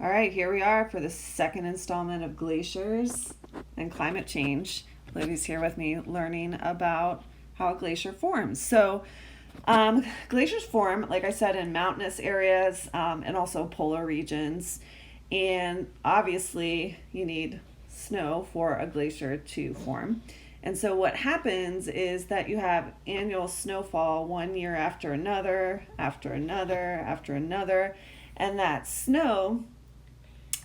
All right, here we are for the second installment of Glaciers and Climate Change. Livy's here with me learning about how a glacier forms. Glaciers form, like I said, in mountainous areas and also polar regions. And obviously, you need snow for a glacier to form. And so, what happens is that you have annual snowfall one year after another, after another, after another. And that snow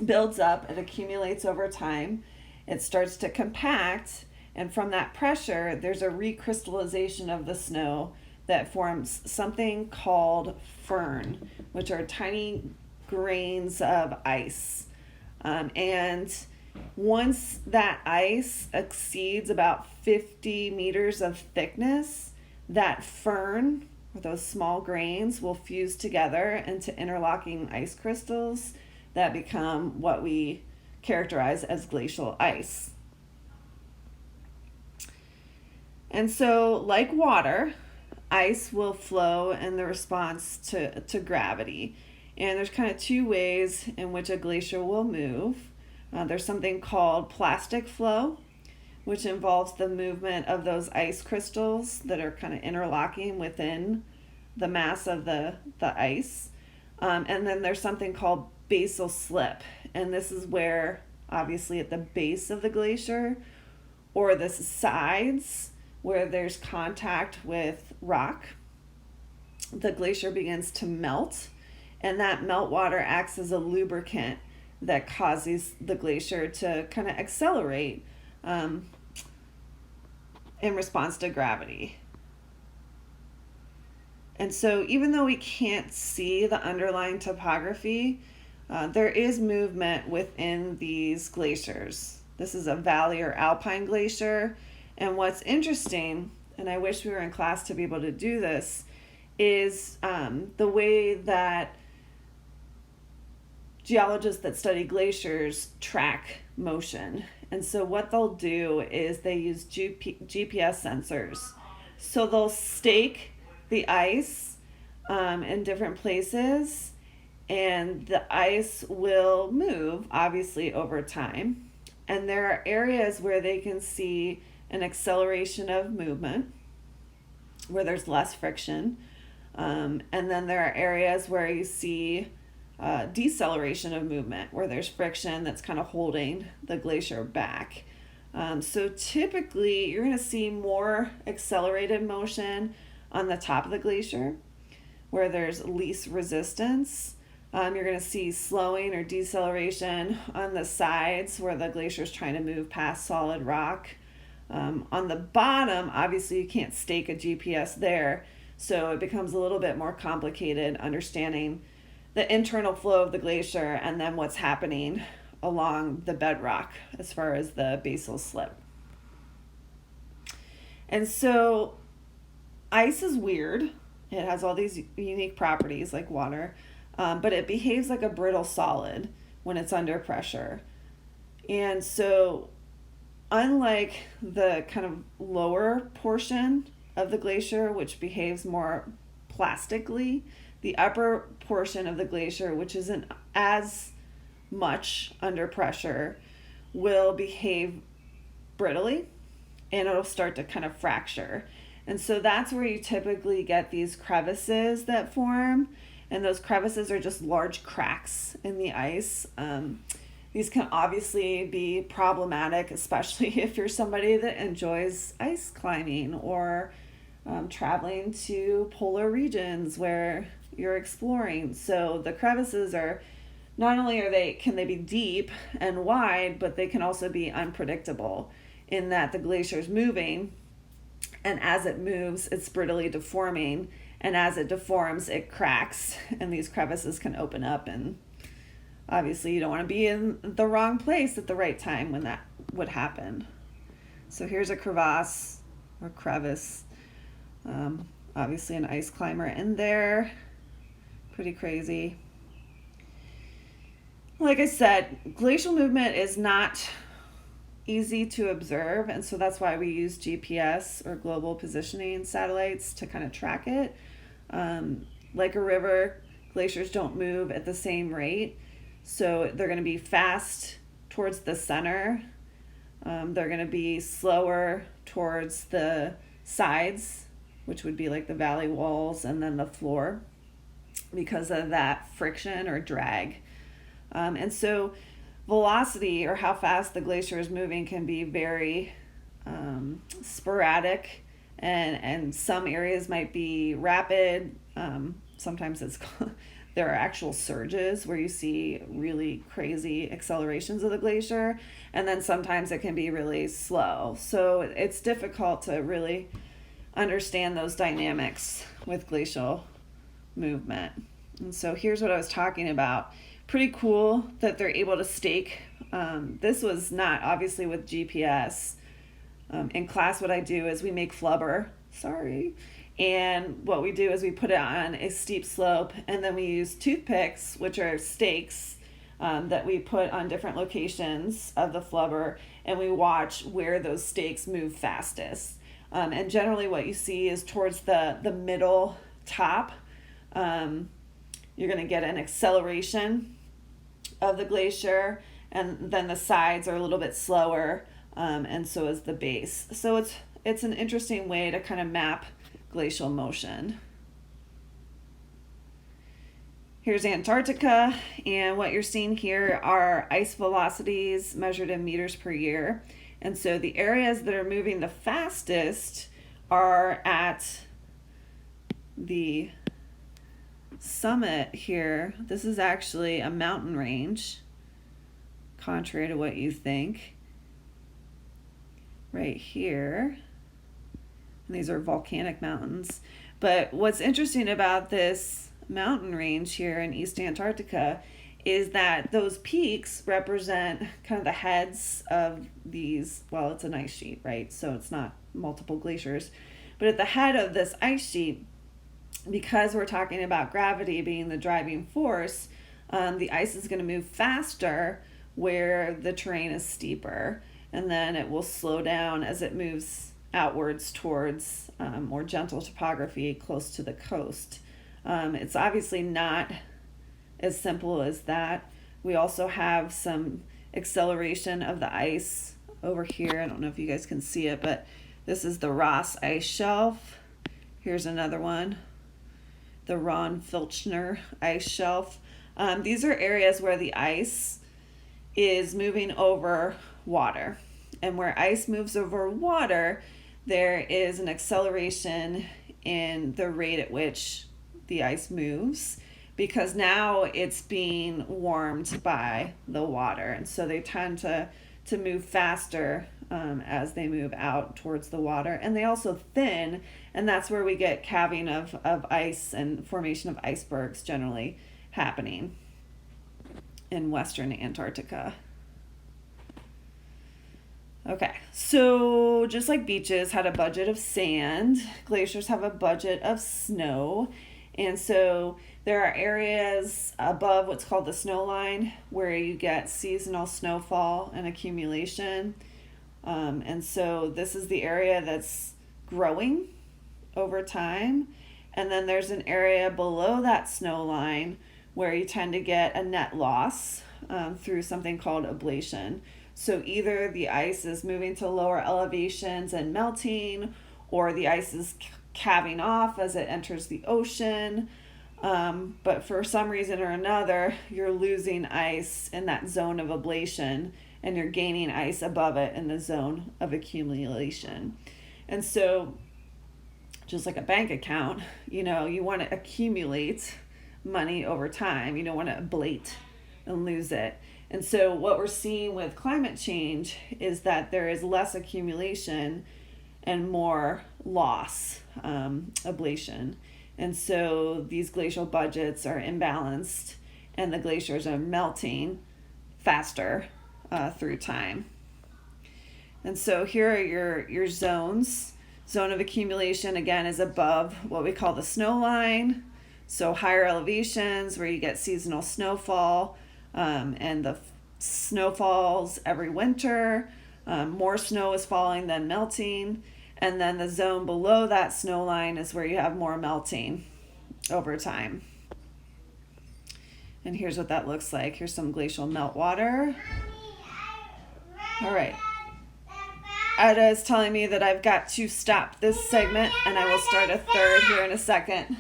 builds up, it accumulates over time, it starts to compact, and from that pressure, there's a recrystallization of the snow that forms something called firn, which are tiny grains of ice. And once that ice exceeds about 50 meters of thickness, that firn, or those small grains, will fuse together into interlocking ice crystals that become what we characterize as glacial ice. And so, like water, ice will flow in the response to gravity. And there's kind of two ways in which a glacier will move. There's something called plastic flow, which involves the movement of those ice crystals that are kind of interlocking within the mass of the ice. And then there's something called basal slip. And this is where, obviously, at the base of the glacier or the sides where there's contact with rock, the glacier begins to melt. And that meltwater acts as a lubricant that causes the glacier to kind of accelerate in response to gravity. And so even though we can't see the underlying topography, there is movement within these glaciers. This is a valley or alpine glacier. And what's interesting, and I wish we were in class to be able to do this, is the way that geologists that study glaciers track motion. And so what they'll do is they use GPS sensors. So they'll stake the ice in different places, and the ice will move, obviously, over time. And there are areas where they can see an acceleration of movement, where there's less friction. And then there are areas where you see deceleration of movement, where there's friction that's kind of holding the glacier back. So typically, you're going to see more accelerated motion on the top of the glacier, where there's least resistance. You're going to see slowing or deceleration on the sides where the glacier is trying to move past solid rock. On the bottom, obviously, you can't stake a GPS there, so it becomes a little bit more complicated understanding the internal flow of the glacier and then what's happening along the bedrock as far as the basal slip. And so ice is weird. It has all these unique properties like water, but it behaves like a brittle solid when it's under pressure. And so unlike the kind of lower portion of the glacier, which behaves more plastically, the upper portion of the glacier, which isn't as much under pressure, will behave brittly, and it'll start to kind of fracture. And so that's where you typically get these crevices that form, and those crevices are just large cracks in the ice. These can obviously be problematic, especially if you're somebody that enjoys ice climbing or traveling to polar regions where you're exploring. So the crevices are, not only can they be deep and wide, but they can also be unpredictable in that the glacier is moving, and as it moves, it's brittly deforming, and as it deforms, it cracks, and these crevices can open up, and obviously you don't want to be in the wrong place at the right time when that would happen. So here's a crevasse or crevice. Obviously an ice climber in there. Pretty crazy. Like I said, glacial movement is not easy to observe, and so that's why we use GPS or global positioning satellites to kind of track it. Like a river, glaciers don't move at the same rate. So they're going to be fast towards the center. They're going to be slower towards the sides, which would be like the valley walls and then the floor, because of that friction or drag. And so velocity, or how fast the glacier is moving, can be very sporadic, and some areas might be rapid. Sometimes there are actual surges where you see really crazy accelerations of the glacier, and then sometimes it can be really slow. So it's difficult to really understand those dynamics with glacial movement. And so here's what I was talking about. Pretty cool that they're able to stake. This was not obviously with GPS. In class, what I do is we make flubber. Sorry. And what we do is we put it on a steep slope, and then we use toothpicks, which are stakes that we put on different locations of the flubber, and we watch where those stakes move fastest. And generally what you see is towards the middle top, you're going to get an acceleration of the glacier, and then the sides are a little bit slower, and so is the base. So it's an interesting way to kind of map glacial motion. Here's Antarctica, and what you're seeing here are ice velocities measured in meters per year. And so the areas that are moving the fastest are at the summit here. This is actually a mountain range, contrary to what you think. Right here. And these are volcanic mountains. But what's interesting about this mountain range here in East Antarctica is that those peaks represent kind of the heads of these, well, it's an ice sheet, right? So it's not multiple glaciers. But at the head of this ice sheet, because we're talking about gravity being the driving force, the ice is going to move faster where the terrain is steeper, and then it will slow down as it moves outwards towards more gentle topography close to the coast. It's obviously not as simple as that. We also have some acceleration of the ice over here. I don't know if you guys can see it, but this is the Ross Ice Shelf. Here's another one, the Ron Filchner Ice Shelf. These are areas where the ice is moving over water. And where ice moves over water, there is an acceleration in the rate at which the ice moves, because now it's being warmed by the water. And so they tend to move faster as they move out towards the water. And they also thin, and that's where we get calving of ice and formation of icebergs generally happening in Western Antarctica. Okay, so just like beaches had a budget of sand, glaciers have a budget of snow. And so there are areas above what's called the snow line where you get seasonal snowfall and accumulation. And so this is the area that's growing over time. And then there's an area below that snow line where you tend to get a net loss through something called ablation. So either the ice is moving to lower elevations and melting, or the ice is calving off as it enters the ocean. But for some reason or another, you're losing ice in that zone of ablation, and you're gaining ice above it in the zone of accumulation. And so just like a bank account, you want to accumulate money over time. You don't want to ablate and lose it. And so what we're seeing with climate change is that there is less accumulation and more loss, ablation. And so these glacial budgets are imbalanced, and the glaciers are melting faster through time. And so here are your zones. Zone of accumulation, again, is above what we call the snow line. So higher elevations where you get seasonal snowfall, and the snow falls every winter. More snow is falling than melting. And then the zone below that snow line is where you have more melting over time. And here's what that looks like. Here's some glacial meltwater. All right. Ada is telling me that I've got to stop this segment, and I will start a third here in a second.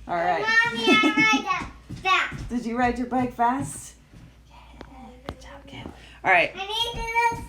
All right. Mommy, I ride it fast. Did you ride your bike fast? Yeah, good job, Kim. All right. I need to